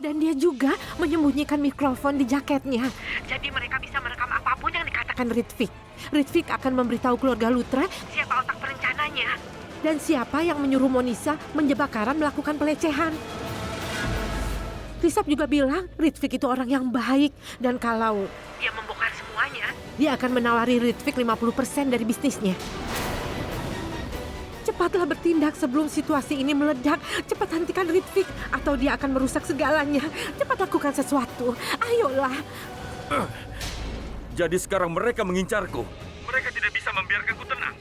Dan dia juga menyembunyikan mikrofon di jaketnya. Jadi mereka bisa merekam apapun yang dikatakan Ritwik. Ritwik akan memberitahu keluarga Lutra siapa otak perencananya. Dan siapa yang menyuruh Monisa menjebak Karan melakukan pelecehan. Risab juga bilang Ritwik itu orang yang baik. Dan kalau dia membongkar semuanya, dia akan menawari Ritwik 50% dari bisnisnya. Cepatlah bertindak sebelum situasi ini meledak. Cepat hentikan Ritwik atau dia akan merusak segalanya. Cepat lakukan sesuatu. Ayolah. Jadi sekarang mereka mengincarku. Mereka tidak bisa membiarkanku tenang.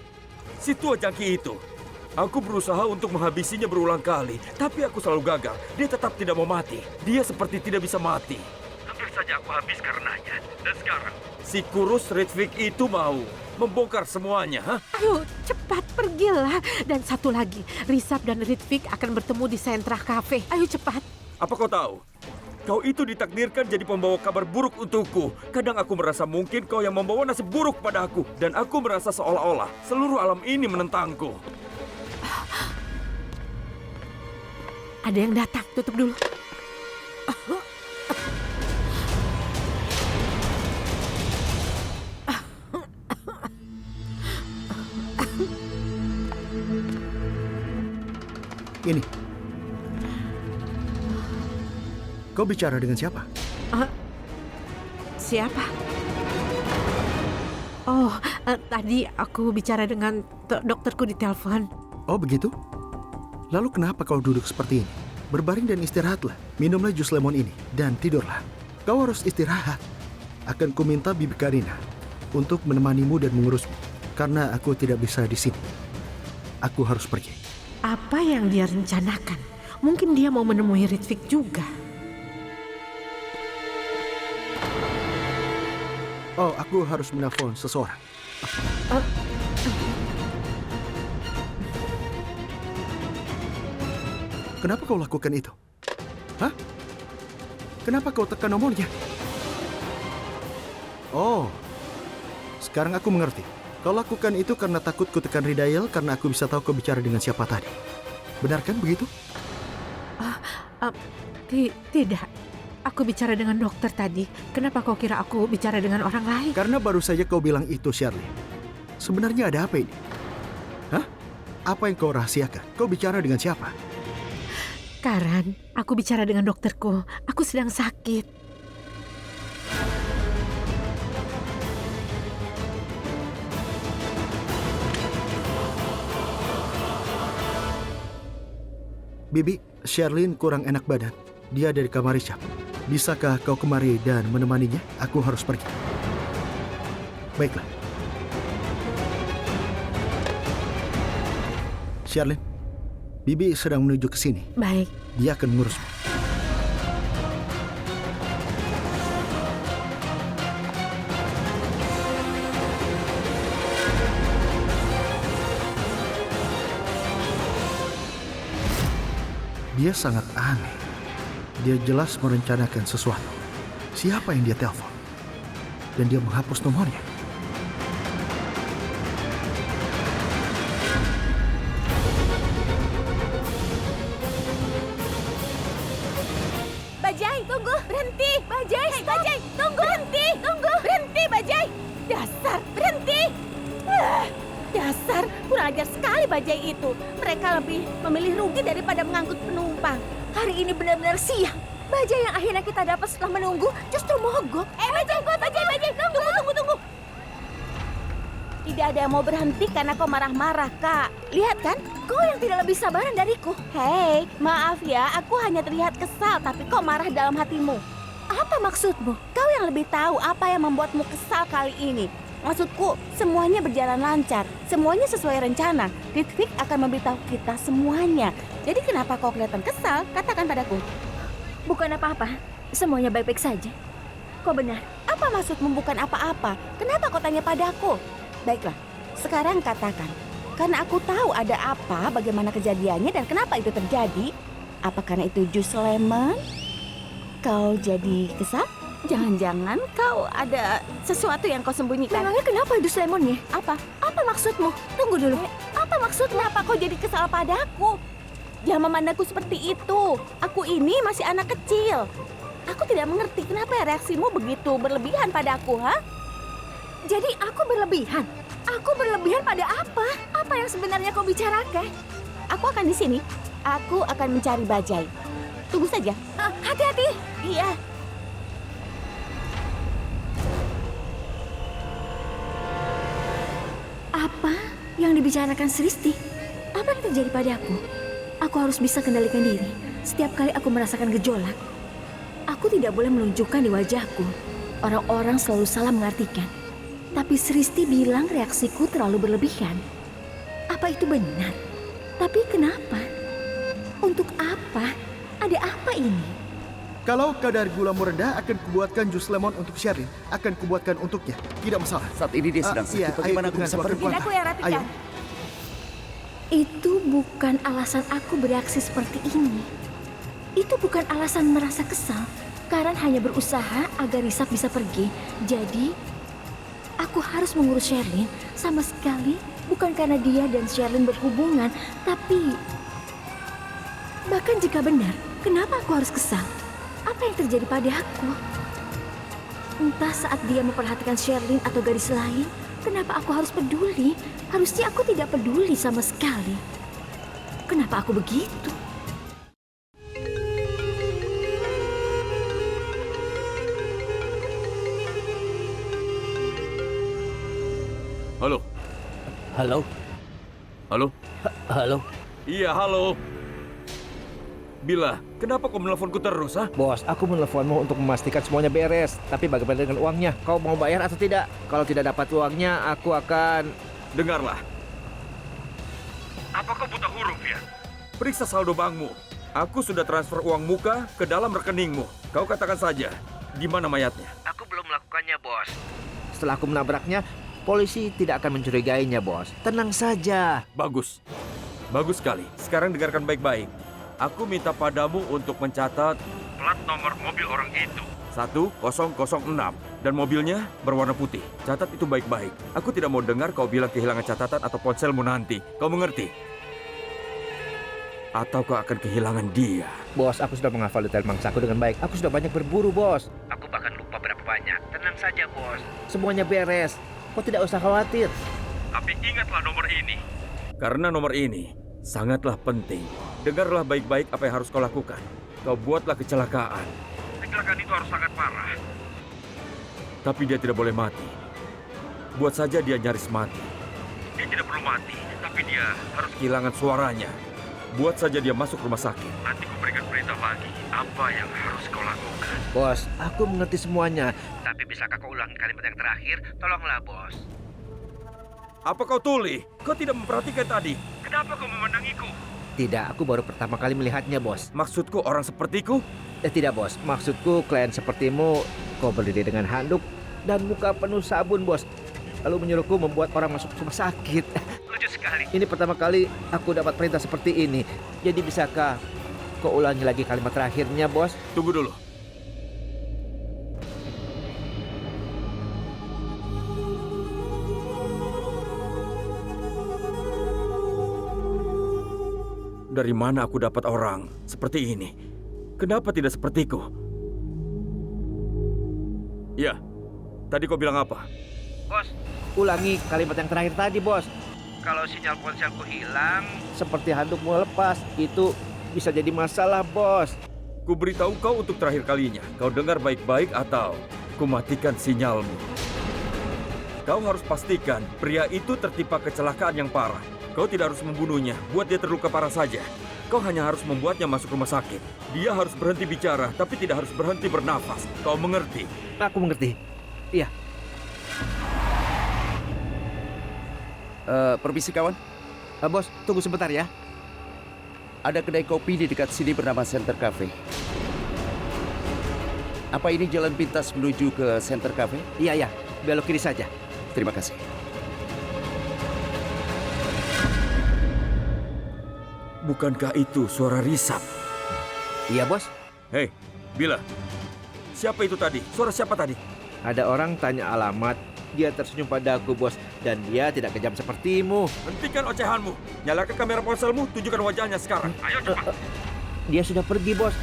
Si tua jangki itu. Aku berusaha untuk menghabisinya berulang kali, tapi aku selalu gagal. Dia tetap tidak mau mati. Dia seperti tidak bisa mati. Hampir saja aku habis karenanya. Dan sekarang, si kurus Ritwik itu mau membongkar semuanya, ha? Ayo, cepat pergilah. Dan satu lagi, Risab dan Ritwik akan bertemu di Sentra Cafe. Ayo cepat. Apa kau tahu? Kau itu ditakdirkan jadi pembawa kabar buruk untukku. Kadang aku merasa mungkin kau yang membawa nasib buruk pada aku. Dan aku merasa seolah-olah seluruh alam ini menentangku. Ada yang datang, tutup dulu. Ini. Kau bicara dengan siapa? Siapa? Oh, tadi aku bicara dengan dokterku di telepon. Oh begitu? Lalu kenapa kau duduk seperti ini? Berbaring dan istirahatlah. Minumlah jus lemon ini dan tidurlah. Kau harus istirahat. Akan kuminta Bibi Karina untuk menemanimu dan mengurusmu. Karena aku tidak bisa di sini. Aku harus pergi. Apa yang dia rencanakan? Mungkin dia mau menemui Ritwik juga. Oh, aku harus menelpon seseorang. Kenapa kau lakukan itu? Hah? Kenapa kau tekan nomornya? Oh, sekarang aku mengerti. Kau lakukan itu karena takut ku tekan redial karena aku bisa tahu kau bicara dengan siapa tadi. Benar kan begitu? Tidak. Aku bicara dengan dokter tadi. Kenapa kau kira aku bicara dengan orang lain? Karena baru saja kau bilang itu, Shirley. Sebenarnya ada apa ini? Hah? Apa yang kau rahasiakan? Kau bicara dengan siapa? Karan, aku bicara dengan dokterku. Aku sedang sakit. Bibi, Sherlyn kurang enak badan. Dia ada di kamar Richard. Bisakah kau kemari dan menemaninya? Aku harus pergi. Baiklah. Sherlyn, Bibi sedang menuju ke sini. Baik. Dia akan mengurusmu. Dia sangat aneh. Dia jelas merencanakan sesuatu. Siapa yang dia telepon? Dan dia menghapus nomornya. Bajai, tunggu! Berhenti! Bajai, Bajai, tunggu! Berhenti! Tunggu! Berhenti, Bajai! Dasar, berhenti! Dasar, kurang ajar sekali Bajai itu. Mereka lebih memilih rugi daripada mengangkut penumpang. Hari ini benar-benar siang. Bajai yang akhirnya kita dapat setelah menunggu justru mogok. Bajai, Bajai, tunggu! Tidak ada yang mau berhenti karena kau marah-marah, Kak. Lihat kan, kau yang tidak lebih sabaran dariku. Hei, maaf ya, aku hanya terlihat kesal, tapi kau marah dalam hatimu. Apa maksudmu? Kau yang lebih tahu apa yang membuatmu kesal kali ini. Maksudku, semuanya berjalan lancar. Semuanya sesuai rencana. Ritwik akan memberitahu kita semuanya. Jadi kenapa kau kelihatan kesal? Katakan padaku. Bukan apa-apa. Semuanya baik-baik saja. Kau benar. Apa maksudmu bukan apa-apa? Kenapa kau tanya padaku? Baiklah, sekarang katakan. Karena aku tahu ada apa, bagaimana kejadiannya, dan kenapa itu terjadi. Apa karena itu jus lemon? Kau jadi kesal? Jangan-jangan kau ada sesuatu yang kau sembunyikan. Memangnya kenapa jus lemonnya? Apa? Apa maksudmu? Tunggu dulu. Apa maksudmu? Kenapa kau jadi kesal padaku? Jangan memandangku seperti itu. Aku ini masih anak kecil. Aku tidak mengerti kenapa reaksimu begitu berlebihan padaku, ha? Jadi aku berlebihan? Aku berlebihan pada apa? Apa yang sebenarnya kau bicarakan? Aku akan di sini. Aku akan mencari bajai. Tunggu saja. Hati-hati. Iya. Apa yang dibicarakan Sristi? Apa yang terjadi padaku? Aku harus bisa kendalikan diri. Setiap kali aku merasakan gejolak, aku tidak boleh menunjukkan di wajahku. Orang-orang selalu salah mengartikan. Tapi Sristi bilang reaksiku terlalu berlebihan. Apa itu benar? Tapi kenapa? Untuk apa? Ada apa ini? Kalau kadar gulamu rendah, akan kubuatkan jus lemon untuk Sherlyn. Akan kubuatkan untuknya. Tidak masalah. Saat ini dia sedang Iya, sakit. Bagaimana ayo, aku bisa dengan pergi? keluarga. Aku yang rapikan. Ayo. Itu bukan alasan aku bereaksi seperti ini. Itu bukan alasan merasa kesal. Karen hanya berusaha agar Risap bisa pergi. Jadi, aku harus mengurus Sherlyn. Sama sekali bukan karena dia dan Sherlyn berhubungan. Tapi, bahkan jika benar, kenapa aku harus kesal? Apa yang terjadi padaku? Entah saat dia memperhatikan Sherlyn atau gadis lain, kenapa aku harus peduli? Harusnya aku tidak peduli sama sekali. Kenapa aku begitu? Halo? Halo? Halo? Halo? Iya, halo. Bila, kenapa kau menelponku terus, ha? Bos, aku menelponmu untuk memastikan semuanya beres. Tapi bagaimana dengan uangnya? Kau mau bayar atau tidak? Kalau tidak dapat uangnya, aku akan... Dengarlah. Apa kau buta huruf ya? Periksa saldo bankmu. Aku sudah transfer uang muka ke dalam rekeningmu. Kau katakan saja, di mana mayatnya? Aku belum melakukannya, bos. Setelah aku menabraknya, polisi tidak akan mencurigainya, bos. Tenang saja. Bagus. Bagus sekali. Sekarang dengarkan baik-baik. Aku minta padamu untuk mencatat plat nomor mobil orang itu. 1006. Dan mobilnya berwarna putih. Catat itu baik-baik. Aku tidak mau dengar kau bilang kehilangan catatan atau ponselmu nanti. Kau mengerti? Atau kau akan kehilangan dia. Bos, aku sudah menghafal detail mangsaku dengan baik. Aku sudah banyak berburu, bos. Aku bahkan lupa berapa banyak. Tenang saja, bos. Semuanya beres. Kau tidak usah khawatir. Tapi ingatlah nomor ini. Karena nomor ini sangatlah penting. Dengarlah baik-baik apa yang harus kau lakukan. Kau buatlah kecelakaan. Kecelakaan itu harus sangat parah. Tapi dia tidak boleh mati. Buat saja dia nyaris mati. Dia tidak perlu mati, tapi dia harus kehilangan suaranya. Buat saja dia masuk rumah sakit. Nanti ku berikan perintah lagi apa yang harus kau lakukan. Bos, aku mengerti semuanya. Tapi bisakah kau ulangi kalimat yang terakhir? Tolonglah, bos. Apa kau tuli? Kau tidak memperhatikan tadi. Kenapa kau memandangiku? Tidak, aku baru pertama kali melihatnya, bos. Maksudku orang sepertiku? Tidak, bos. Maksudku klien sepertimu, kau berdiri dengan handuk dan muka penuh sabun, bos. Lalu menyuruhku membuat orang masuk rumah sakit. Lucu sekali. Ini pertama kali aku dapat perintah seperti ini. Jadi bisakah kau ulangi lagi kalimat terakhirnya, bos? Tunggu dulu. Dari mana aku dapat orang seperti ini? Kenapa tidak sepertiku? Ya, tadi kau bilang apa? Bos, ulangi kalimat yang terakhir tadi, bos. Kalau sinyal ponselku hilang, seperti handukmu lepas, itu bisa jadi masalah, bos. Ku beritahu kau untuk terakhir kalinya. Kau dengar baik-baik atau ku matikan sinyalmu. Kau harus pastikan pria itu tertimpa kecelakaan yang parah. Kau tidak harus membunuhnya, buat dia terluka parah saja. Kau hanya harus membuatnya masuk rumah sakit. Dia harus berhenti bicara, tapi tidak harus berhenti bernafas. Kau mengerti? Aku mengerti. Iya. Permisi kawan, Bos, tunggu sebentar ya. ada kedai kopi di dekat sini bernama Center Cafe. Apa ini jalan pintas menuju ke Center Cafe? Iya, belok kiri saja. Terima kasih. Bukankah itu suara Risap? Iya, bos. Hei, Bila. Siapa itu tadi? Suara siapa tadi? Ada orang tanya alamat. Dia tersenyum padaku, bos. Dan dia tidak kejam sepertimu. Hentikan ocehanmu. Nyalakan kamera ponselmu, tunjukkan wajahnya sekarang. Ayo cepat. Dia sudah pergi, bos.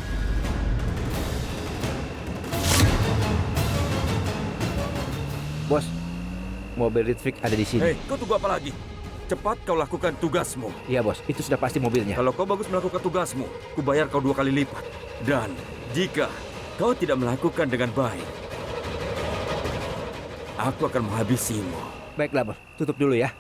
Bos, mobil Ritvic ada di sini. Hei, kau tunggu apa lagi? Cepat kau lakukan tugasmu. Iya, bos. Itu sudah pasti mobilnya. Kalau kau bagus melakukan tugasmu, ku bayar kau 2 kali lipat. Dan jika kau tidak melakukan dengan baik, aku akan menghabisimu. Baiklah, bos. Tutup dulu ya.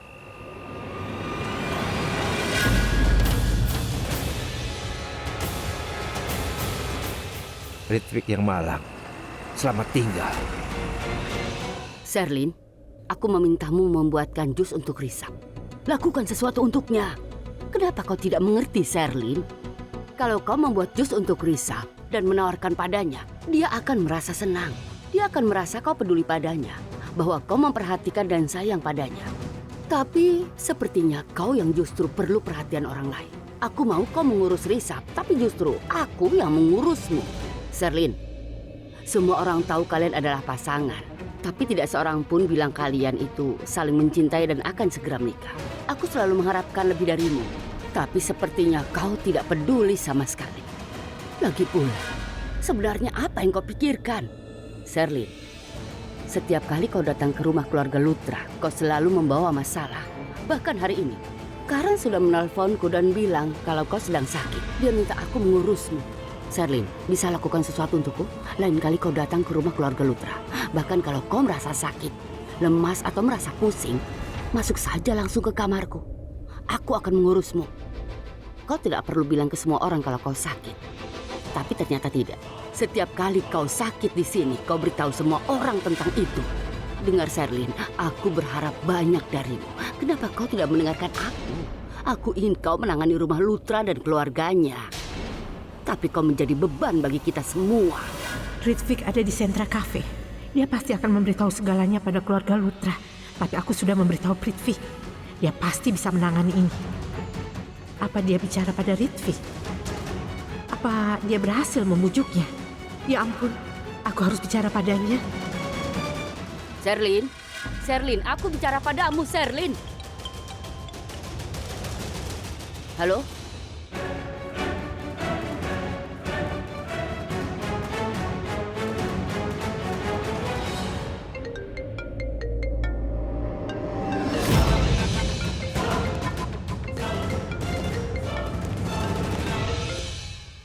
Ritvic yang malang. Selamat tinggal. Sherlyn, aku memintamu membuatkan jus untuk Risa. Lakukan sesuatu untuknya. Kenapa kau tidak mengerti, Sherlyn? Kalau kau membuat jus untuk Risa dan menawarkan padanya, dia akan merasa senang. Dia akan merasa kau peduli padanya, bahwa kau memperhatikan dan sayang padanya. Tapi sepertinya kau yang justru perlu perhatian orang lain. Aku mau kau mengurus Risa, tapi justru aku yang mengurusmu. Sherlyn, semua orang tahu kalian adalah pasangan. Tapi tidak seorang pun bilang kalian itu saling mencintai dan akan segera menikah. Aku selalu mengharapkan lebih darimu. Tapi sepertinya kau tidak peduli sama sekali. Lagi pula, sebenarnya apa yang kau pikirkan? Sherlyn, setiap kali kau datang ke rumah keluarga Lutra, kau selalu membawa masalah. Bahkan hari ini, Karen sudah menelponku dan bilang kalau kau sedang sakit. Dia minta aku mengurusmu. Sherlyn, bisa lakukan sesuatu untukku? Lain kali kau datang ke rumah keluarga Lutra. Bahkan kalau kau merasa sakit, lemas atau merasa pusing, masuk saja langsung ke kamarku. Aku akan mengurusmu. Kau tidak perlu bilang ke semua orang kalau kau sakit. Tapi ternyata tidak. Setiap kali kau sakit di sini, kau beritahu semua orang tentang itu. Dengar Sherlyn, aku berharap banyak darimu. Kenapa kau tidak mendengarkan aku? Aku ingin kau menangani rumah Lutra dan keluarganya. Tapi kau menjadi beban bagi kita semua. Ritvic ada di Sentra Cafe. Dia pasti akan memberitahu segalanya pada keluarga Lutra. Tapi aku sudah memberitahu Ritvic. Dia pasti bisa menangani ini. Apa dia bicara pada Ritvic? Apa dia berhasil membujuknya? Ya ampun, aku harus bicara padanya. Sherlyn, Sherlyn, aku bicara padamu, Sherlyn. Halo?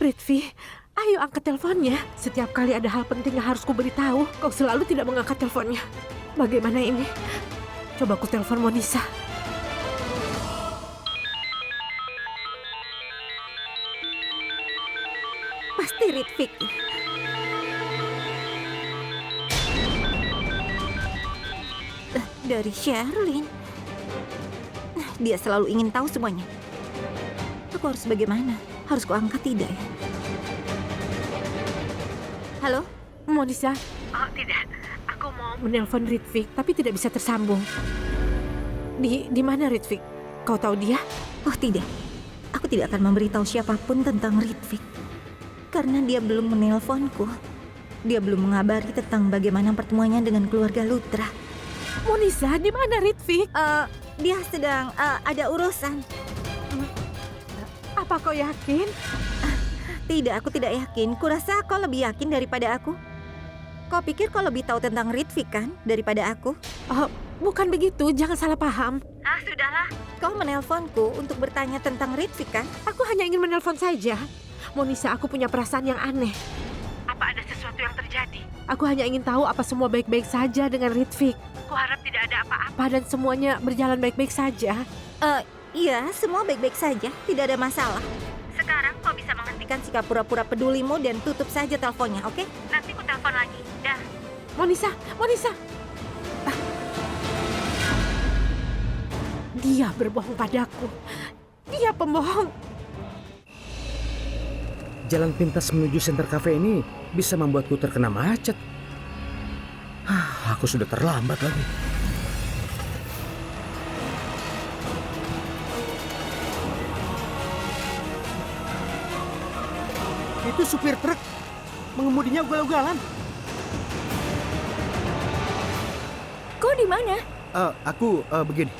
Ritvic, ayo angkat teleponnya. Setiap kali ada hal penting yang harus kuberitahu, kau selalu tidak mengangkat teleponnya. Bagaimana ini? Coba ku telepon Monisa. Pasti Ritvic. Dari Sherlyn. Dia selalu ingin tahu semuanya. Aku harus bagaimana? Harus kuangkat tidak ya? Halo? Monisa? Oh tidak, aku mau menelpon Ritvic tapi tidak bisa tersambung. Di mana Ritvic? Kau tahu dia? Oh tidak, aku tidak akan memberitahu siapapun tentang Ritvic. Karena dia belum menelponku. Dia belum mengabari tentang bagaimana pertemuannya dengan keluarga Lutra. Monisa, di mana Ritvic? Dia sedang ada urusan. Apa kau yakin? Tidak, aku tidak yakin. Kurasa kau lebih yakin daripada aku. Kau pikir kau lebih tahu tentang Ritvic kan daripada aku? Oh, bukan begitu, jangan salah paham. Sudahlah. Kau menelponku untuk bertanya tentang Ritvic kan? Aku hanya ingin menelpon saja. Monisa, aku punya perasaan yang aneh. Apa ada sesuatu yang terjadi? Aku hanya ingin tahu apa semua baik-baik saja dengan Ritvic. Kuharap tidak ada apa-apa dan semuanya berjalan baik-baik saja. Iya, semua baik-baik saja. Tidak ada masalah. Sekarang kau bisa menghentikan sikap pura-pura pedulimu dan tutup saja teleponnya, oke? Nanti ku telepon lagi. Dah. Monisa, Monisa. Dia berbohong padaku. Dia pembohong. Jalan pintas menuju Center Cafe ini bisa membuatku terkena macet. Aku sudah terlambat lagi. Itu supir truk. Mengemudinya ugal-ugalan. Kau di mana? Begini.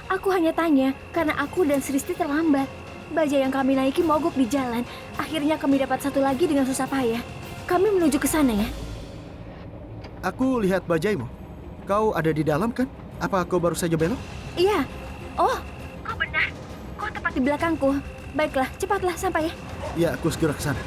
Aku hanya tanya karena aku dan Sristi terlambat. Bajai yang kami naiki mogok di jalan. Akhirnya kami dapat satu lagi dengan susah payah. Kami menuju ke sana ya. Aku lihat bajaimu. Kau ada di dalam kan? Apa kau baru saja belok? Iya. Oh, kau benar. Kau tepat di belakangku. Baiklah, cepatlah sampai ya. Ya, aku segera ke sana.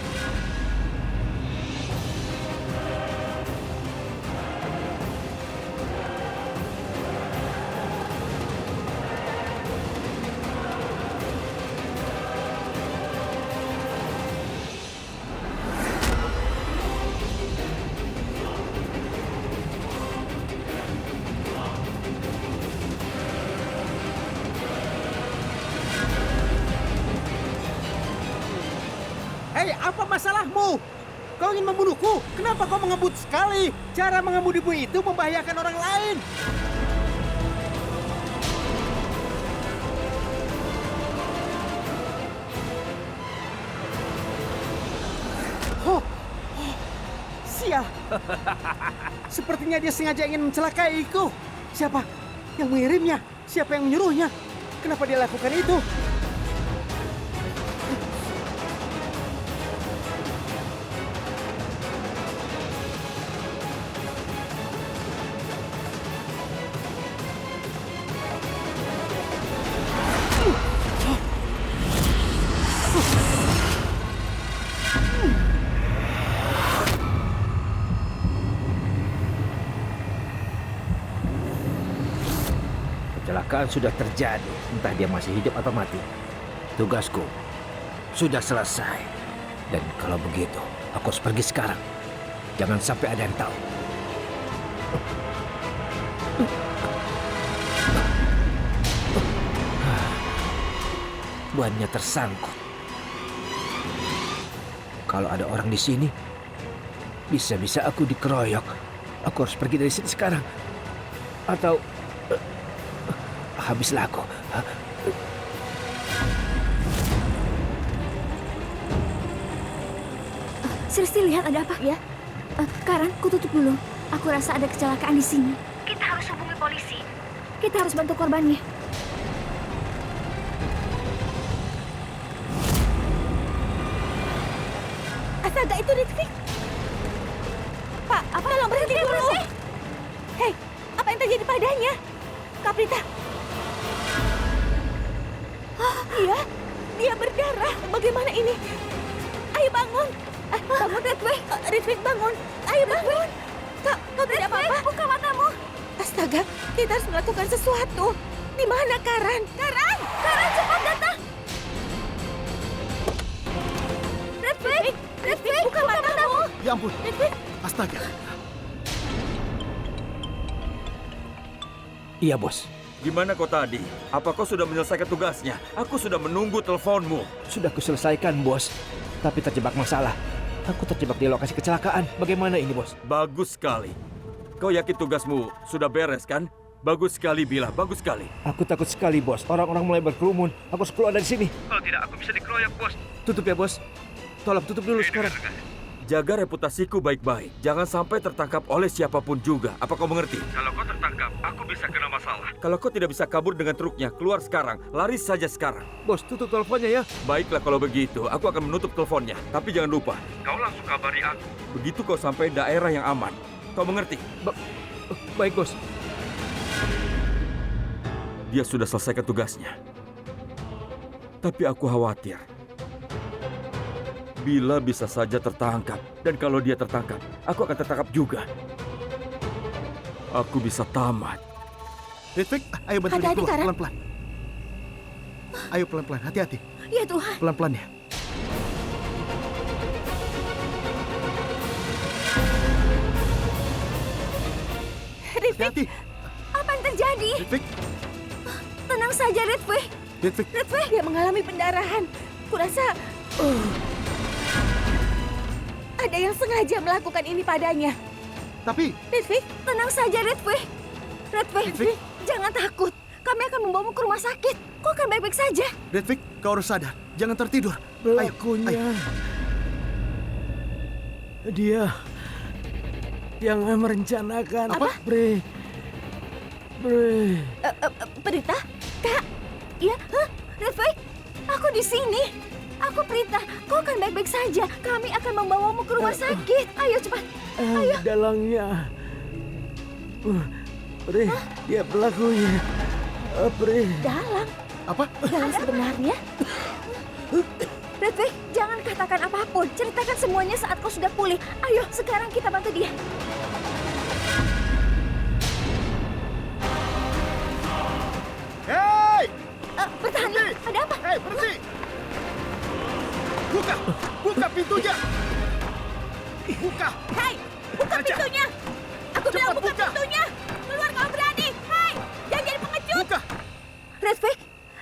Hei, apa masalahmu? Kau ingin membunuhku? Kenapa kau mengebut sekali? Cara mengemudimu itu membahayakan orang lain. Sial. Sepertinya dia sengaja ingin mencelakaiku. Siapa yang mengirimnya? Siapa yang menyuruhnya? Kenapa dia lakukan itu? Kecelakaan sudah terjadi, entah dia masih hidup atau mati. Tugasku sudah selesai. Dan kalau begitu, aku harus pergi sekarang. Jangan sampai ada yang tahu. Bannya tersangkut. Kalau ada orang di sini, bisa-bisa aku dikeroyok. Aku harus pergi dari sini sekarang. Atau habislah aku. Sristi, lihat ada apa ya? Karan, ku tutup dulu. Aku rasa ada kecelakaan di sini. Kita harus hubungi polisi. Kita harus bantu korbannya. Astaga, itu Ritwik. Pak, apa tolong berhenti dulu. Hei, apa yang terjadi padanya? Kaprita. Iya, dia berdarah. Bagaimana ini? Ayo bangun. Bangun, Ritwik. Ritwik, bangun. Ayo bangun. Kau tidak apa-apa? Buka matamu. Astaga, kita harus melakukan sesuatu. Di mana Karan? Karan, cepat datang. Ritwik, buka matamu. Ya ampun. Ritwik. Astaga. Iya, Bos. Gimana kau tadi? Apa kau sudah menyelesaikan tugasnya? Aku sudah menunggu teleponmu. Sudah kuselesaikan, Bos. Tapi terjebak masalah. Aku terjebak di lokasi kecelakaan. Bagaimana ini, Bos? Bagus sekali. Kau yakin tugasmu sudah beres, kan? Bagus sekali, Bila. Bagus sekali. Aku takut sekali, Bos. Orang-orang mulai berkerumun. Aku harus keluar dari sini. Kalau tidak, aku bisa dikeroyok, Bos. Tutup ya, Bos. Tolong tutup dulu sekarang. Jaga reputasiku baik-baik. Jangan sampai tertangkap oleh siapapun juga. Apa kau mengerti? Kalau kau tertangkap, aku bisa kena masalah. Kalau kau tidak bisa kabur dengan truknya, keluar sekarang. Lari saja sekarang. Bos, tutup teleponnya ya. Baiklah kalau begitu, aku akan menutup teleponnya. Tapi jangan lupa, kau langsung kabari aku. Begitu kau sampai daerah yang aman. Kau mengerti? Baik, Bos. Dia sudah selesaikan tugasnya. Tapi aku khawatir. Bila bisa saja tertangkap. Dan kalau dia tertangkap, aku akan tertangkap juga. Aku bisa tamat. Ritwik, ayo bantu dia Hati-hati, keluar. Karan. Pelan-pelan. Ayo pelan-pelan, hati-hati. Ya Tuhan. Pelan-pelan ya. Hati-hati. Apa yang terjadi? Ritwik, Tenang saja, Ritwik. Ritwik. Dia mengalami pendarahan. Kurasa ada yang sengaja melakukan ini padanya. Tapi, Ritwik, tenang saja, Ritwik. Ritwik. Jangan takut. Kami akan membawamu ke rumah sakit. Kau akan baik-baik saja. Ritwik, kau harus sadar. Jangan tertidur. Pelakunya. Ayo. Dia yang merencanakan. Apa? Prita? Kak? Ya, Rifik? Aku di sini. Aku Prita. Kau akan baik-baik saja. Kami akan membawamu ke rumah sakit. Ayo cepat. Ayo. Dalangnya. Pri, dia pelakunya. Pri. Dalang? Apa? Dalang sebenarnya? Rifik, jangan katakan apapun. Ceritakan semuanya saat kau sudah pulih. Ayo, sekarang kita bantu dia. Hei! Bertahan. Ada apa? Hei, berhenti! Buka! Buka pintunya! Buka! Hei, buka pintunya! Aku bilang buka pintunya! Keluar kalau berani! Hei, jangan jadi pengecut! Buka! Redfig,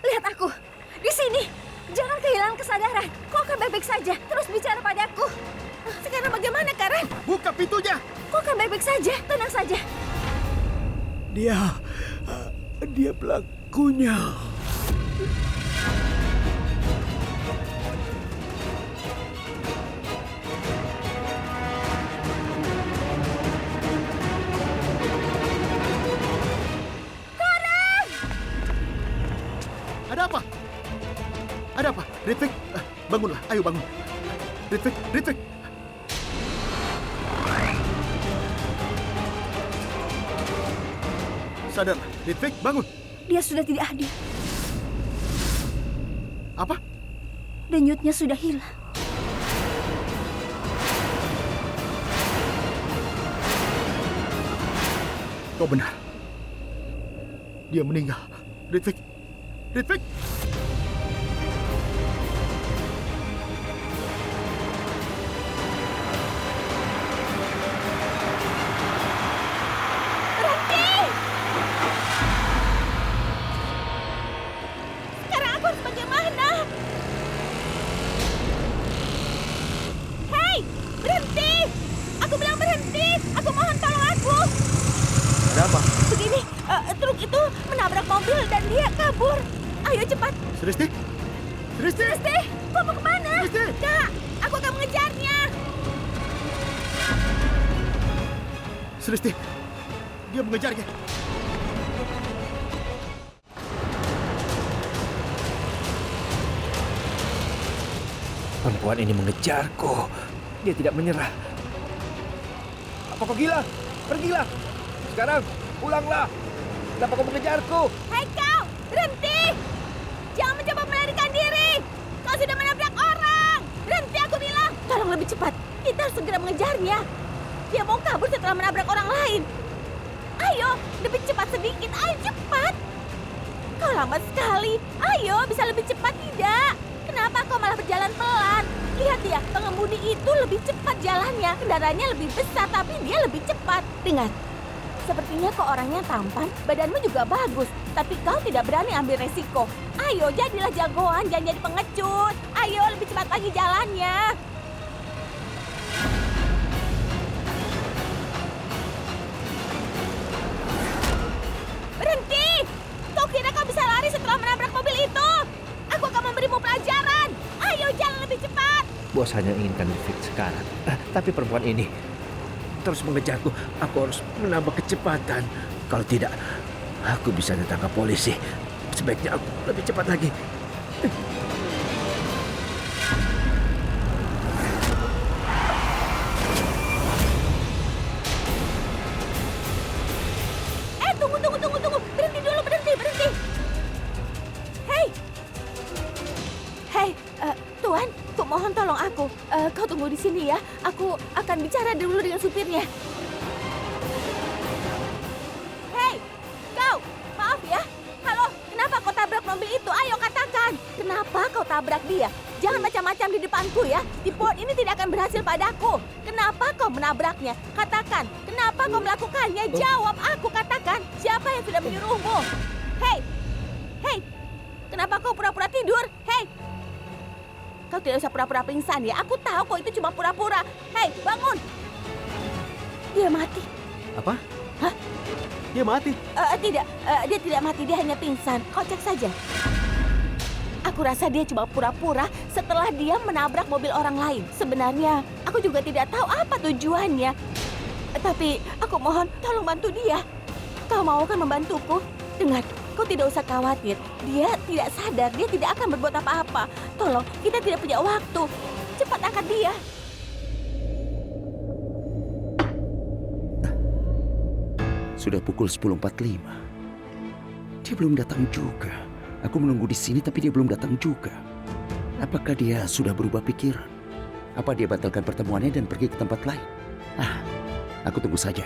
lihat aku. Di sini. Jangan kehilangan kesadaran. Kau akan baik-baik saja. Terus bicara padaku. Sekarang bagaimana, Karen? Buka pintunya! Kau akan baik-baik saja. Tenang saja. Dia pelakunya. Ada apa? Ada apa? Ritwik, bangunlah. Ayo bangun. Ritwik, Ritwik. Sadarlah. Ritwik, bangun. Dia sudah tidak hadir. Apa? Denyutnya sudah hilang. Kau benar. Dia meninggal. Ritwik. Ritwik. Sekarang aku harus bagaimana? Hei, berhenti! Aku bilang berhenti! Aku mohon tolong aku! Ada apa? Begini, truk itu menabrak mobil dan dia kabur. Ayo cepat. Sristi. Sristi. Sristi, kau mau kemana? Sristi. Kak, aku akan mengejarnya. Sristi. Dia mengejarnya. Perempuan ini mengejarku. Dia tidak menyerah. Apa kau gila? Pergilah. Sekarang, pulanglah. Kenapa kau mengejarku? Hei kau, berhenti! Jangan mencoba melarikan diri. Kau sudah menabrak orang. Berhenti aku bilang. Tolong lebih cepat. Kita harus segera mengejarnya. Dia mau kabur setelah menabrak orang lain. Ayo, lebih cepat sedikit. Ayo cepat. Kau lambat sekali. Ayo, bisa lebih cepat tidak? Kenapa kau malah berjalan pelan? Lihat dia, pengemudi itu lebih cepat jalannya. Kendaraannya lebih besar, tapi dia lebih cepat. Dengar, sepertinya kau orangnya tampan, badanmu juga bagus. Tapi kau tidak berani ambil resiko. Ayo, jadilah jagoan, jangan jadi pengecut. Ayo, lebih cepat lagi jalannya. Berhenti! Kau kira kau bisa lari setelah menabrak mobil itu? Aku akan memberimu pelajaran. Ayo, jalan lebih cepat. Bos hanya inginkan Rifik sekarang. Tapi perempuan ini terus mengejarku. Aku harus menambah kecepatan. Kalau tidak, aku bisa ditangkap polisi. Sebaiknya aku lebih cepat lagi. Tunggu. Berhenti dulu, berhenti. Hei, Tuan, mohon tolong aku. Kau tunggu di sini ya. Aku akan bicara dulu dengan supirnya. Hei, kau, maaf ya. Halo, kenapa kau tabrak mobil itu? Ayo katakan. Kenapa kau tabrak dia? Jangan macam-macam di depanku ya. Tipuan ini tidak akan berhasil padaku. Kenapa kau menabraknya? Katakan, kenapa kau melakukannya? Jawab aku, katakan. Siapa yang sudah menyuruhmu? Hei, kenapa kau pura-pura tidur? Hei, kau tidak usah pura-pura pingsan ya. Aku tahu kau itu cuma pura-pura. Hei, bangun. Dia mati. Apa? Hah? Dia mati? Tidak, dia tidak mati. Dia hanya pingsan. Kau cek saja. Aku rasa dia cuma pura-pura setelah dia menabrak mobil orang lain. Sebenarnya, aku juga tidak tahu apa tujuannya. Tapi aku mohon tolong bantu dia. kau mau kan membantuku? Dengar, kau tidak usah khawatir. Dia tidak sadar, dia tidak akan berbuat apa-apa. Tolong, kita tidak punya waktu. Cepat angkat dia. Sudah pukul 10.45. Dia belum datang juga. Aku menunggu di sini tapi dia belum datang juga. Apakah dia sudah berubah pikiran? Apa dia batalkan pertemuannya dan pergi ke tempat lain? Aku tunggu saja.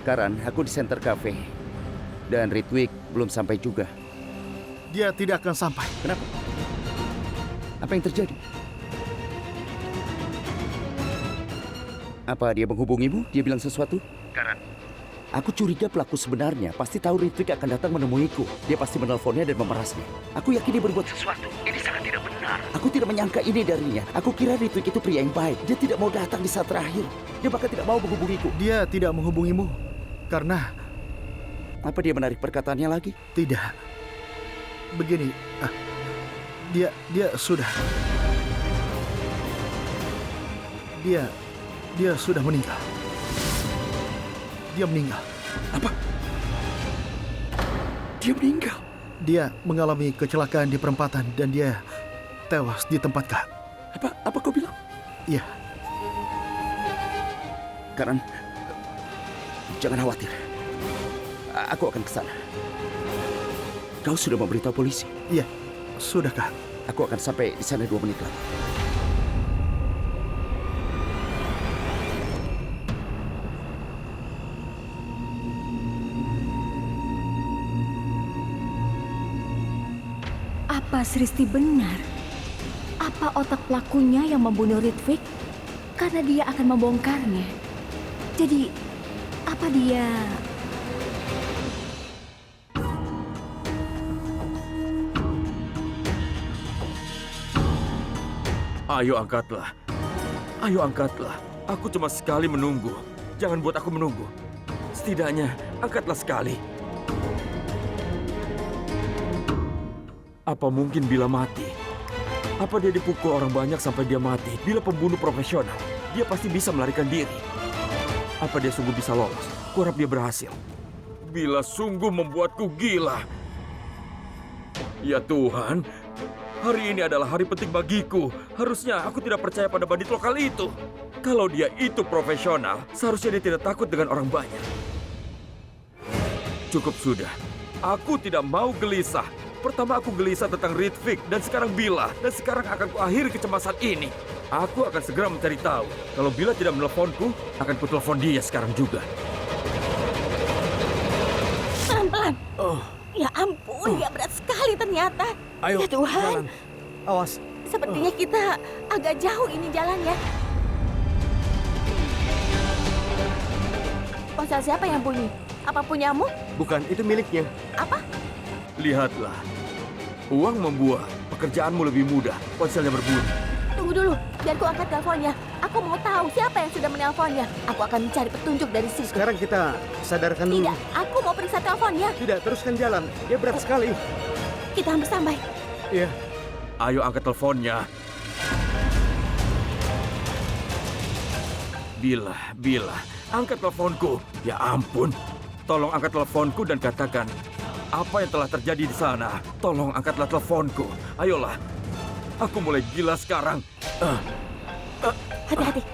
Karan, aku di Center Cafe. Dan Ritwik belum sampai juga. Dia tidak akan sampai. Kenapa? Apa yang terjadi? Apa dia menghubungimu? Dia bilang sesuatu? Karan. Aku curiga pelaku sebenarnya pasti tahu Ritwik akan datang menemuiku. Dia pasti menelponnya dan memerasnya. Aku yakin dia berbuat sesuatu. Ini sangat tidak benar. Aku tidak menyangka ini darinya. Aku kira Ritwik itu pria yang baik. Dia tidak mau datang di saat terakhir. Dia bahkan tidak mau menghubungiku. Dia tidak menghubungimu karena... Apa dia menarik perkataannya lagi? Tidak. Begini, dia sudah... Dia sudah meninggal. Dia meninggal. Apa? Dia meninggal? Dia mengalami kecelakaan di perempatan dan dia tewas di tempat, Kak. Apa kau bilang? Iya. Karan, jangan khawatir. Aku akan ke sana. Kau sudah memberitahu polisi? Iya, sudah, Kak. Aku akan sampai di sana 2 menit lagi. Apa Sristi benar? Apa otak pelakunya yang membunuh Ritwik? Karena dia akan membongkarnya. Jadi, apa dia... Ayo angkatlah. Ayo angkatlah. Aku cuma sekali menunggu. Jangan buat aku menunggu. Setidaknya, angkatlah sekali. Apa mungkin Bila mati? Apa dia dipukul orang banyak sampai dia mati? Bila pembunuh profesional, dia pasti bisa melarikan diri. Apa dia sungguh bisa lolos? Kuharap dia berhasil. Bila sungguh membuatku gila. Ya Tuhan, hari ini adalah hari penting bagiku. Harusnya aku tidak percaya pada bandit lokal itu. Kalau dia itu profesional, seharusnya dia tidak takut dengan orang banyak. Cukup sudah. Aku tidak mau gelisah. Pertama aku gelisah tentang Ritwik dan sekarang Bila. Dan sekarang akan kuakhiri kecemasan ini. Aku akan segera mencari tahu. Kalau Bila tidak meneleponku, akan kutelepon dia sekarang juga. Pelan-pelan. Ya ampun, ya berat sekali ternyata. Ayo, ya Tuhan. jalan. Awas. Sepertinya kita agak jauh ini jalannya. Ponsel siapa yang bunyi? Apa punyamu? Bukan, itu miliknya. Apa? Lihatlah. Uang membuat pekerjaanmu lebih mudah. Ponselnya berbunyi. Tunggu dulu, biar ku angkat teleponnya. Aku mau tahu siapa yang sudah menelponnya. Aku akan mencari petunjuk dari situ. Sekarang kita sadarkan dulu. Tidak, aku mau periksa teleponnya. Tidak, teruskan jalan. Dia berat sekali. Kita hampir sampai. Iya. Ayo angkat teleponnya. Bila, angkat teleponku. Ya ampun. Tolong angkat teleponku dan katakan apa yang telah terjadi di sana. Tolong angkatlah teleponku. Ayolah. Aku mulai gila sekarang. Hati-hati.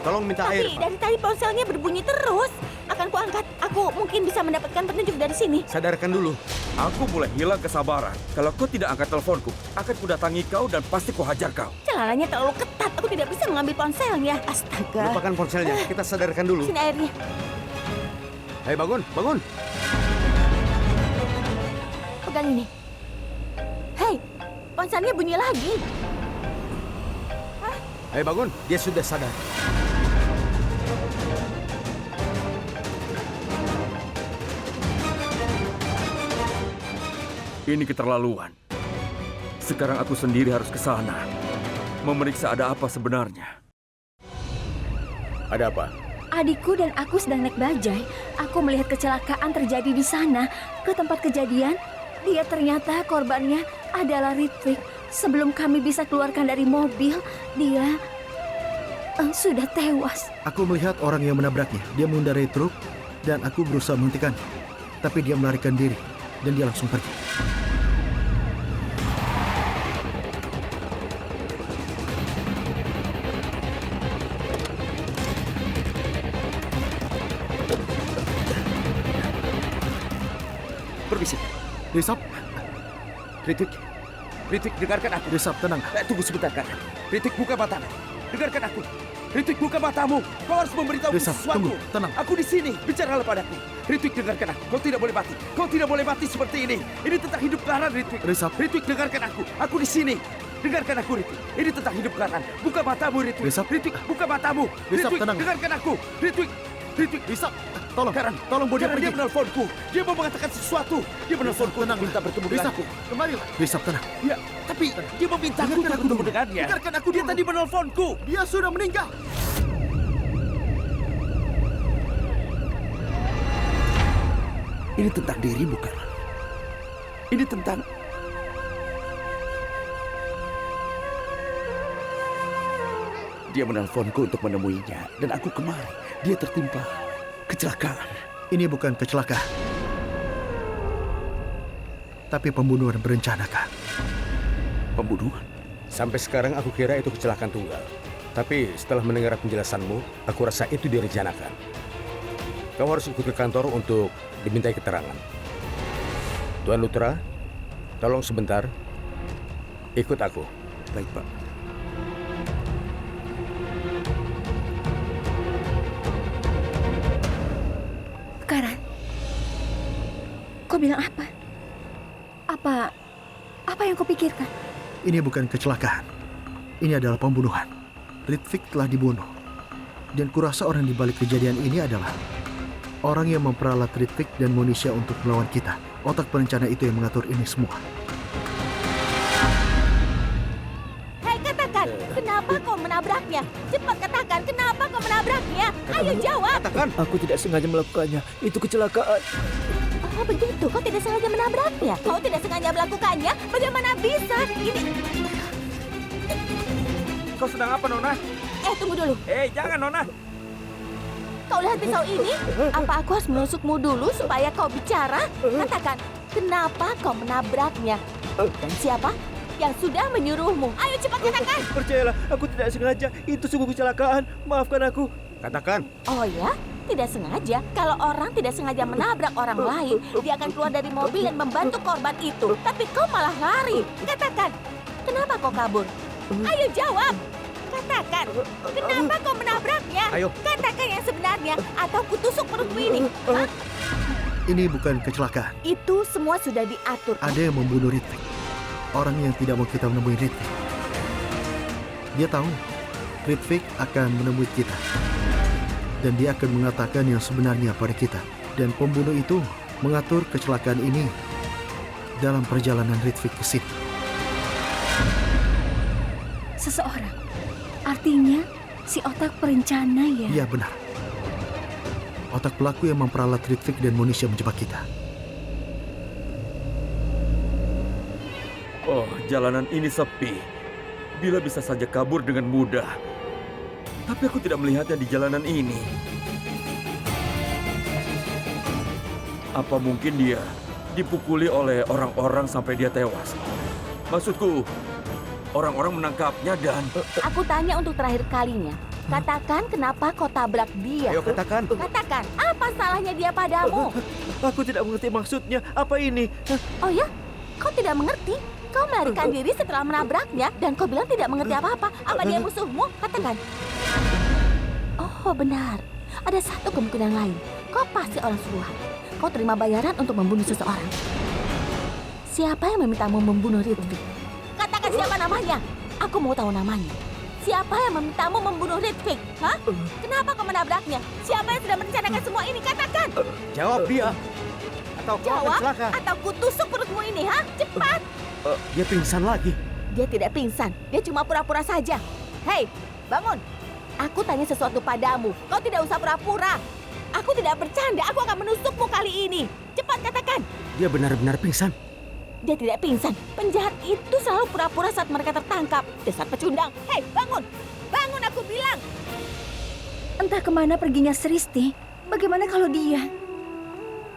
Tolong minta air, Tapi Pak. dari tadi ponselnya berbunyi terus. Akan ku angkat. Aku mungkin bisa mendapatkan petunjuk dari sini. Sadarkan dulu. Aku mulai hilang kesabaran. Kalau kau tidak angkat teleponku, akan kudatangi kau dan pasti kuhajar kau. Celananya terlalu ketat. Aku tidak bisa mengambil ponselnya. Astaga. Lupakan ponselnya. Kita sadarkan dulu. Sini airnya. Hei, bangun, bangun. Pegang ini. Hei, ponselnya bunyi lagi. Hei, bangun. Dia sudah sadar. Ini keterlaluan. Sekarang aku sendiri harus ke sana. Memeriksa ada apa sebenarnya. Ada apa? Adikku dan aku sedang naik bajai. Aku melihat kecelakaan terjadi di sana. Ke tempat kejadian, Dia ternyata korbannya adalah Ritwik. Sebelum kami bisa keluarkan dari mobil, dia sudah tewas. Aku melihat orang yang menabraknya. Dia mengendarai truk dan aku berusaha menghentikannya. Tapi dia melarikan diri dan dia langsung pergi. Permisi. Risap, Ritwik, dengarkan aku. Risap, tenang. Tunggu sebentar, Karan. Ritwik, buka matamu. Dengarkan aku. Ritwik, buka matamu. Kau harus memberitahu Risap, sesuatu. tunggu, tenang. Aku di sini. Bicaralah padaku. Ritwik, dengarkan aku. Kau tidak boleh mati. Kau tidak boleh mati seperti ini. Ini tentang hidup Karan, Ritwik. Risap. Ritwik, dengarkan aku. Aku di sini. Dengarkan aku, Ritwik. Ini tentang hidup Karan. Buka matamu, Ritwik. Risap. Ritwik, buka matamu. Risap, Ritwik, tenang. dengarkan aku. Ritwik. Risap, tolong. Karan, Tolong bawa dia Karan, pergi. dia menelponku. Dia mau mengatakan sesuatu. Dia menelponku untuk minta bertemu Risap, denganku. kembalilah. Risap, tenang. Ya, tapi dia meminta aku Dengarkan untuk aku bertemu dulu. dengannya. Dengarkan aku Dia dulu. tadi menelponku. Dia sudah meninggal. Ini tentang dirimu, Karan. Ini tentang... Dia menelponku untuk menemuinya, dan aku kemari. Dia tertimpa kecelakaan. Ini bukan kecelakaan, tapi pembunuhan berencana, Kak. Pembunuhan? Sampai sekarang aku kira itu kecelakaan tunggal. Tapi setelah mendengar penjelasanmu, aku rasa itu direncanakan. Kau harus ikut ke kantor untuk dimintai keterangan. Tuan Lutra, tolong sebentar. Ikut aku. Baik, Pak. Karan, kau bilang apa? Apa yang kau pikirkan? Ini bukan kecelakaan. Ini adalah pembunuhan. Ritwik telah dibunuh. Dan kurasa orang di balik kejadian ini adalah orang yang memperalat Ritwik dan Monisha untuk melawan kita. Otak perencana itu yang mengatur ini semua. Hei, katakan, kenapa kau menabraknya? Cepat katakan, kenapa kau menabraknya? Ayo jawab. Katakan. Aku tidak sengaja melakukannya. Itu kecelakaan. Oh begitu, kau tidak sengaja menabraknya. Kau tidak sengaja melakukannya? Bagaimana bisa? Ini... Kau sedang apa, Nona? Tunggu dulu. Jangan, Nona. Kau lihat pisau ini? Apa aku harus menusukmu dulu supaya kau bicara? Katakan, kenapa kau menabraknya? Dan siapa yang sudah menyuruhmu? Ayo cepat katakan. Percayalah, aku tidak sengaja. Itu sungguh kecelakaan. Maafkan aku. Katakan. Oh ya? Tidak sengaja. Kalau orang tidak sengaja menabrak orang lain, dia akan keluar dari mobil dan membantu korban itu. Tapi kau malah lari. Katakan, kenapa kau kabur? Ayo jawab. Katakan, kenapa kau menabraknya? Ayo. Katakan yang sebenarnya, atau kutusuk perutmu ini. Hah? Ini bukan kecelakaan. Itu semua sudah diatur. Ada yang membunuh Ritwik. Orang yang tidak mau kita menemui Ritwik. Dia tahu Ritwik akan menemui kita. Dan dia akan mengatakan yang sebenarnya pada kita. Dan pembunuh itu mengatur kecelakaan ini dalam perjalanan Ritwik ke sini. Seseorang. Artinya, si otak perencana ya? Iya, benar. Otak pelaku yang memperalat Ritwik dan Monisha menjebak kita. Oh, jalanan ini sepi. Bila bisa saja kabur dengan mudah. Tapi aku tidak melihatnya di jalanan ini. Apa mungkin dia dipukuli oleh orang-orang sampai dia tewas? Maksudku, orang-orang menangkapnya dan... Aku tanya untuk terakhir kalinya. Katakan kenapa kau tabrak dia. Ayo katakan. Katakan, apa salahnya dia padamu? Aku tidak mengerti maksudnya. Apa ini? Oh ya? Kau tidak mengerti? Kau melarikan diri setelah menabraknya dan kau bilang tidak mengerti apa-apa. Apa dia musuhmu? Katakan. Oh benar. Ada satu kemungkinan lain. Kau pasti orang suruhan. Kau terima bayaran untuk membunuh seseorang. Siapa yang memintamu membunuh Ritwik? Katakan siapa namanya. Aku mau tahu namanya. Siapa yang memintamu membunuh Ritwik? Hah? Kenapa kau menabraknya? Siapa yang sudah merencanakan semua ini? Katakan. Jawab dia. Atau kau akan Jawab celaka. atau kutusuk perutmu ini, ha? Cepat. Dia pingsan lagi. Dia tidak pingsan. Dia cuma pura-pura saja. Hei, bangun. Aku tanya sesuatu padamu. Kau tidak usah pura-pura. Aku tidak bercanda. Aku akan menusukmu kali ini. Cepat katakan. Dia benar-benar pingsan. Dia tidak pingsan. Penjahat itu selalu pura-pura saat mereka tertangkap. Dasar pecundang. Hei, bangun! Bangun, aku bilang! Entah kemana perginya Sristi. Bagaimana kalau dia?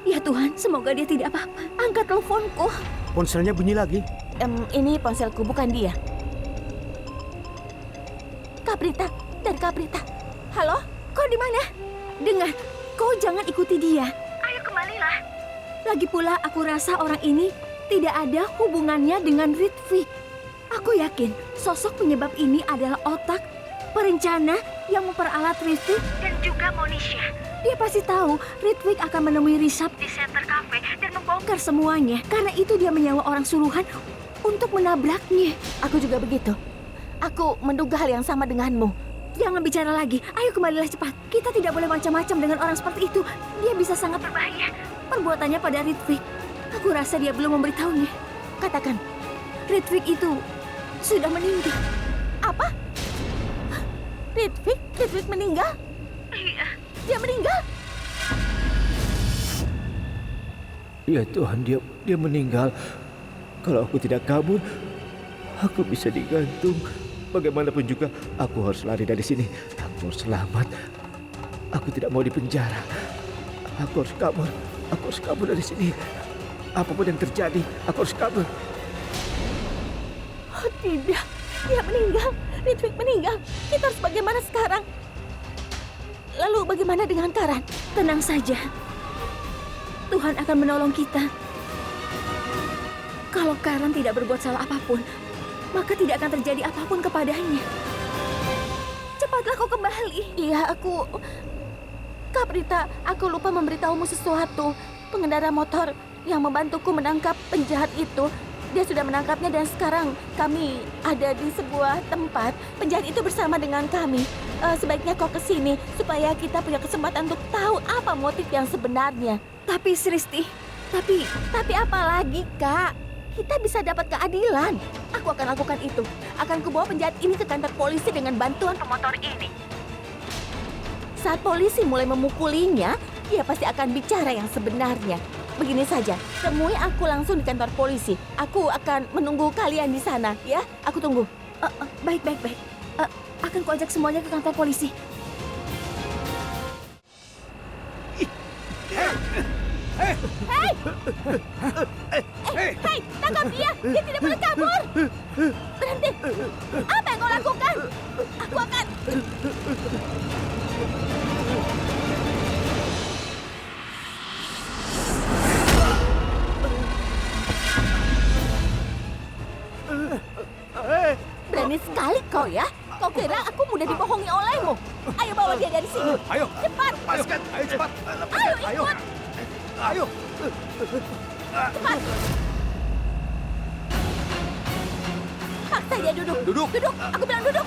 Ya Tuhan, semoga dia tidak apa-apa. Angkat teleponku. Ponselnya bunyi lagi. Ini ponselku, bukan dia. Kaprita, dari Kaprita. Halo? Kau di mana? Dengar, kau jangan ikuti dia. Ayo kembalilah. Lagi pula aku rasa orang ini tidak ada hubungannya dengan Ritwik. Aku yakin sosok penyebab ini adalah otak perencana yang memperalat Ritwik Dan juga Monisha Dia pasti tahu Ritwik akan menemui Rishabh di Center Cafe dan membongkar semuanya. Karena itu dia menyewa orang suruhan untuk menabraknya. Aku juga begitu. Aku menduga hal yang sama denganmu. Jangan bicara lagi. Ayo kembalilah cepat. Kita tidak boleh macam-macam dengan orang seperti itu. Dia bisa sangat berbahaya. Perbuatannya pada Ritwik. Aku rasa dia belum memberitahunya. Katakan, Ritwik itu sudah meninggal. apa? Ritwik meninggal? Iya. Dia meninggal? Ya Tuhan, dia meninggal. Kalau aku tidak kabur, aku bisa digantung. Bagaimanapun juga, aku harus lari dari sini. Aku harus selamat. Aku tidak mau dipenjara. Aku harus kabur. Aku harus kabur dari sini. Apapun yang terjadi, aku harus kabur. Oh tidak, dia meninggal. Ritwik meninggal. Kita harus bagaimana sekarang? Lalu bagaimana dengan Karan? Tenang saja. Tuhan akan menolong kita. Kalau Karan tidak berbuat salah apapun, maka tidak akan terjadi apapun kepadanya. Cepatlah kau kembali. Iya, Kaprita, aku lupa memberitahumu sesuatu. Pengendara motor yang membantuku menangkap penjahat itu, dia sudah menangkapnya dan sekarang kami ada di sebuah tempat. Penjahat itu bersama dengan kami. Sebaiknya kau ke sini supaya kita punya kesempatan untuk tahu apa motif yang sebenarnya. Tapi Sristi, Tapi apa lagi, Kak? Kita bisa dapat keadilan. Aku akan lakukan itu. Akan kubawa penjahat ini ke kantor polisi dengan bantuan pemotor ini. Saat polisi mulai memukulinya, dia pasti akan bicara yang sebenarnya. Begini saja, temui aku langsung di kantor polisi. Aku akan menunggu kalian di sana, ya? Aku tunggu. baik. Akan kuajak semuanya ke kantor polisi. Hei, tangkap dia! Dia tidak boleh kabur! Berhenti! Apa yang kau lakukan? Aku akan... Berani sekali kau ya? Kau kira aku mudah dibohongi olehmu? Ayo bawa dia dari sini. Ayo. Cepat. Lepaskan. Ayo cepat. Ayo ikut. Ayo. Cepat. Paksa dia duduk. Duduk. Duduk. Aku bilang duduk.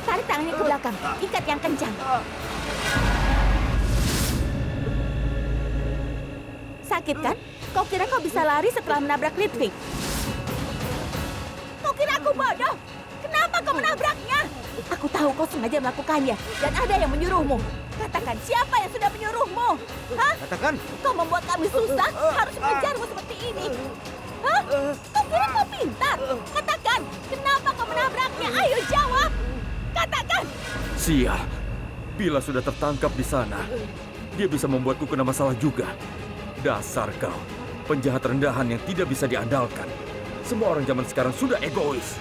Tarik tangannya ke belakang. Ikat yang kencang. Sakit kan? Kau kira kau bisa lari setelah menabrak Ritwik? Kau kira aku bodoh? Kenapa kau menabraknya? Aku tahu kau sengaja melakukannya dan ada yang menyuruhmu. Katakan, siapa yang sudah menyuruhmu? Hah? Katakan. Kau membuat kami susah, harus mengejarmu seperti ini. Hah? Kau kira kau pintar? Katakan, kenapa kau menabraknya? Ayo jawab. Katakan. Sial, bila sudah tertangkap di sana, dia bisa membuatku kena masalah juga. Dasar kau, penjahat rendahan yang tidak bisa diandalkan. Semua orang zaman sekarang sudah egois.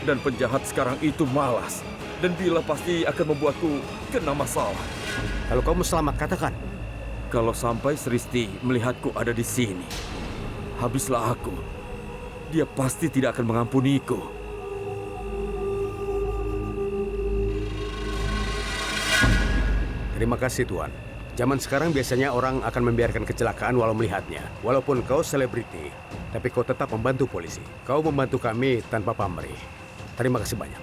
Dan penjahat sekarang itu malas. Dan bila pasti akan membuatku kena masalah. Kalau kamu selamat, katakan. Kalau sampai Sristi melihatku ada di sini, habislah aku. Dia pasti tidak akan mengampuniku. Terima kasih, Tuan. Zaman sekarang biasanya orang akan membiarkan kecelakaan walau melihatnya. Walaupun kau selebriti, tapi kau tetap membantu polisi. Kau membantu kami tanpa pamrih. Terima kasih banyak.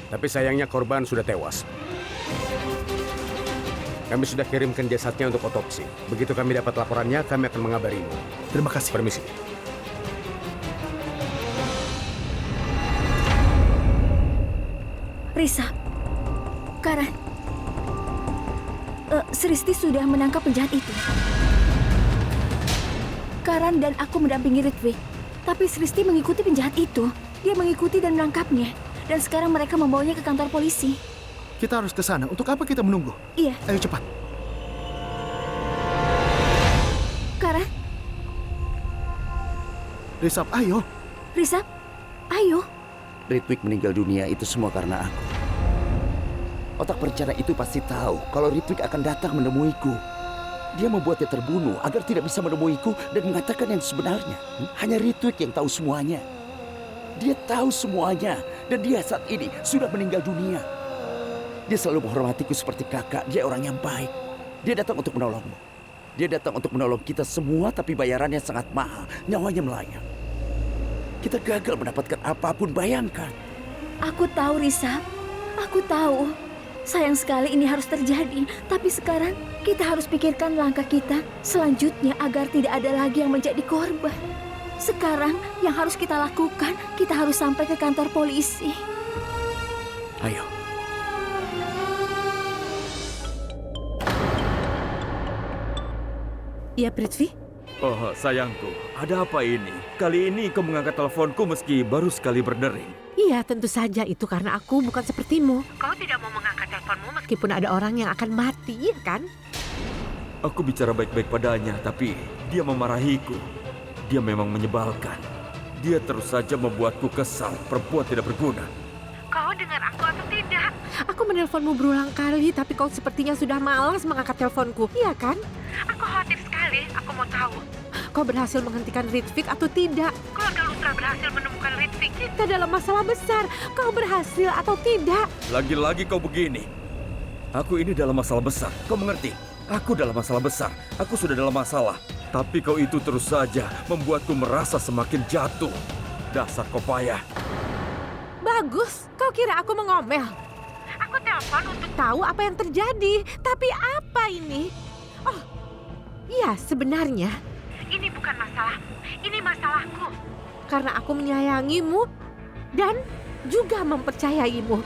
Tapi sayangnya korban sudah tewas. Kami sudah kirimkan jasadnya untuk otopsi. Begitu kami dapat laporannya, kami akan mengabarimu. Terima kasih. Permisi. Rishabh, Karan. Sristi sudah menangkap penjahat itu. Karan dan aku mendampingi Ritwik. Tapi Sristi mengikuti penjahat itu. Dia mengikuti dan menangkapnya. Dan sekarang mereka membawanya ke kantor polisi. Kita harus ke sana. Untuk apa kita menunggu? Iya, Ayo cepat. Karan, Risap, ayo. Risap, ayo. Ritwik meninggal dunia itu semua karena aku. Otak perencana itu pasti tahu kalau Ritwik akan datang menemuiku. Dia membuatnya terbunuh agar tidak bisa menemuiku dan mengatakan yang sebenarnya. Hanya Ritwik yang tahu semuanya. Dia tahu semuanya dan dia saat ini sudah meninggal dunia. Dia selalu menghormatiku seperti kakak. Dia orang yang baik. Dia datang untuk menolongmu. Dia datang untuk menolong kita semua tapi bayarannya sangat mahal. Nyawanya melayang. Kita gagal mendapatkan apapun, bayangkan. Aku tahu, Risap. Aku tahu. Sayang sekali ini harus terjadi. Tapi sekarang kita harus pikirkan langkah kita selanjutnya agar tidak ada lagi yang menjadi korban. Sekarang yang harus kita lakukan, kita harus sampai ke kantor polisi. Ayo. Iya, Prithvi? Oh, sayangku, ada apa ini? Kali ini kau mengangkat teleponku meski baru sekali berdering. Iya, tentu saja itu karena aku bukan sepertimu. Kau tidak mau mengangkat teleponmu meskipun ada orang yang akan mati, ya kan? Aku bicara baik-baik padanya, tapi dia memarahiku. Dia memang menyebalkan. Dia terus saja membuatku kesal, perempuan tidak berguna. Kau dengar aku atau tidak? Aku menelponmu berulang kali, tapi kau sepertinya sudah malas mengangkat teleponku, iya kan? Aku khawatir sekali, aku mau tahu. Kau berhasil menghentikan Ritwik atau tidak? Keluarga Lutra berhasil menemukan Ritwik. Kita dalam masalah besar. Kau berhasil atau tidak? Lagi-lagi kau begini. Aku ini dalam masalah besar, kau mengerti? Aku dalam masalah besar, aku sudah dalam masalah. Tapi kau itu terus saja membuatku merasa semakin jatuh. Dasar kau payah. Bagus, kau kira aku mengomel? Aku telepon untuk tahu apa yang terjadi. Tapi apa ini? Oh, iya sebenarnya. Ini bukan masalahmu, ini masalahku. Karena aku menyayangimu dan juga mempercayaimu.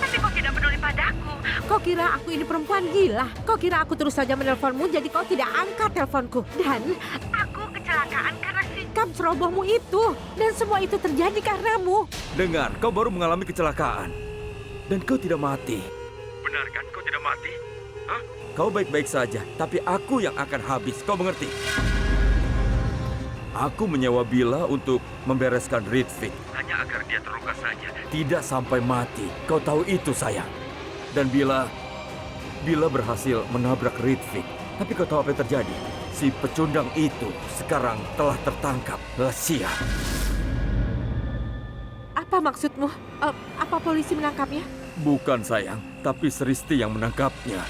Tapi kau tidak peduli padaku. Kau kira aku ini perempuan gila. Kau kira aku terus saja menelponmu jadi kau tidak angkat teleponku. Dan aku kecelakaan karena sikap cerobohmu itu. Dan semua itu terjadi karenamu. Dengar, kau baru mengalami kecelakaan. Dan kau tidak mati. Benar kan kau tidak mati? Hah? Kau baik-baik saja, tapi aku yang akan habis. Kau mengerti? Aku menyewa Bila untuk membereskan Ritwik. Hanya agar dia terluka saja. Tidak sampai mati. Kau tahu itu, sayang. Dan Bila berhasil menabrak Ritwik. Tapi kau tahu apa yang terjadi? Si pecundang itu sekarang telah tertangkap. Siap. Apa maksudmu? Apa polisi menangkapnya? Bukan, sayang. Tapi Sristi yang menangkapnya.